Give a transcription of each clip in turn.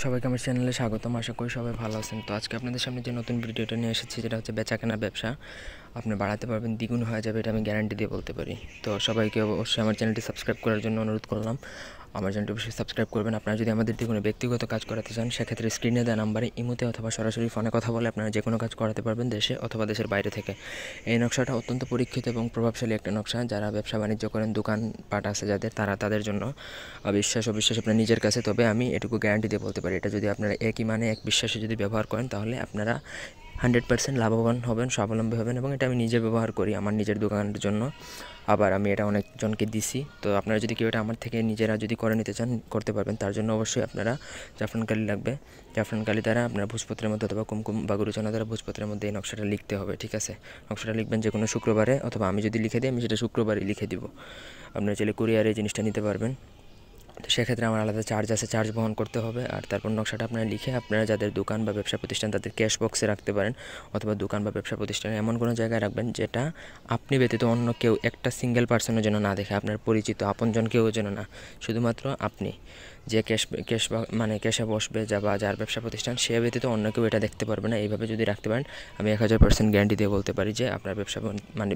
সবাইকে আমার চ্যানেলে স্বাগতম। আশা করি সবাই ভালো আছেন। তো আজকে আপনাদের সামনে যে নতুন ভিডিওটা নিয়ে এসেছি, যেটা হচ্ছে বেচাকেনা ব্যবসা। আপনি বাড়াতে পারবেন, দ্বিগুণ হয়ে যাবে, এটা আমি গ্যারান্টি দিয়ে বলতে পারি। তো সবাইকে অবশ্যই আমার চ্যানেলটি সাবস্ক্রাইব করার জন্য অনুরোধ করলাম। আমার চ্যানেলটি অবশ্যই সাবস্ক্রাইব করবেন। আপনারা যদি আমাদের দিয়ে কোনো ব্যক্তিগত কাজ করাতে চান, সেক্ষেত্রে স্ক্রিনে দেওয়া নাম্বারে ইমোতে অথবা সরাসরি ফোনে কথা বলে আপনারা যে কোনো কাজ করাতে পারবেন, দেশে অথবা দেশের বাইরে থেকে। এই নকশাটা অত্যন্ত পরীক্ষিত এবং প্রভাবশালী একটা নকশা। যারা ব্যবসা বাণিজ্য করেন, দোকানপাট আছে যাদের, তাদের জন্য অবিশ্বাস আপনার নিজের কাছে। তবে আমি এটুকু গ্যারান্টি দিয়ে বলতে পারি, এটা যদি আপনারা একই মানে এক বিশ্বাসে যদি ব্যবহার করেন, তাহলে আপনারা 100% লাভবান হবেন, স্বাবলম্বী হবেন। এবং এটা আমি নিজে ব্যবহার করি আমার নিজের দোকানের জন্য, আবার আমি এটা অনেকজনকে দিছি। তো আপনারা যদি কেউ এটা আমার থেকে নিজেরা যদি করে নিতে চান, করতে পারবেন। তার জন্য অবশ্যই আপনারা জাফরান কালি লাগবে। জাফরান কালি দ্বারা আপনারা ভোজপত্রের মধ্যে অথবা কুমকুম বা গুরুচনা দ্বারা ভোজপত্রের মধ্যে এই নকশাটা লিখতে হবে, ঠিক আছে? নকশাটা লিখবেন যে কোনো শুক্রবারে, অথবা আমি যদি লিখে দিই, আমি সেটা শুক্রবারই লিখে দিব। আপনারা চাইলে কুরিয়ারে এই জিনিসটা নিতে পারবেন। তো সেক্ষেত্রে আমার আলাদা চার্জ আছে, চার্জ বহন করতে হবে। আর তারপর নকশাটা আপনারা লিখে আপনারা যাদের দোকান বা ব্যবসা প্রতিষ্ঠান, তাদের ক্যাশ বক্সে রাখতে পারেন, অথবা দোকান বা ব্যবসা প্রতিষ্ঠানে এমন কোনো জায়গায় রাখবেন যেটা আপনি ব্যতীত অন্য কেউ, একটা সিঙ্গেল পার্সনের জন্য না দেখে, আপনার পরিচিত আপনজন কেউ যেন না, শুধুমাত্র আপনি যে ক্যাশে বসবে বা যার ব্যবসা প্রতিষ্ঠান, সে ব্যতীত অন্য কেউ এটা দেখতে পারবে না। এইভাবে যদি রাখতে পারেন, আমি 1000% গ্যারান্টি দিয়ে বলতে পারি যে আপনার ব্যবসা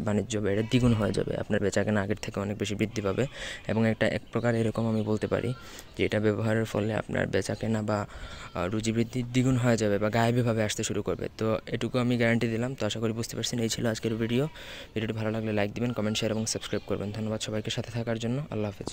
বাণিজ্য বেড়ে দ্বিগুণ হয়ে যাবে। আপনার বেচাকেনা আগের থেকে অনেক বেশি বৃদ্ধি পাবে। এবং এক প্রকার এরকম আমি বলতে পারি যে এটা ব্যবহারের ফলে আপনার বেচাকেনা বা রুজি বৃদ্ধি দ্বিগুণ হয়ে যাবে বা গায়েবীভাবে আসতে শুরু করবে। তো এটুকু আমি গ্যারান্টি দিলাম। তো আশা করি বুঝতে পারছেন। এই ছিল আজকের ভিডিওটি ভালো লাগলে লাইক দিবেন, কমেন্ট, শেয়ার এবং সাবস্ক্রাইব করবেন। ধন্যবাদ সবাইকে সাথে থাকার জন্য। আল্লাহ হাফেজ।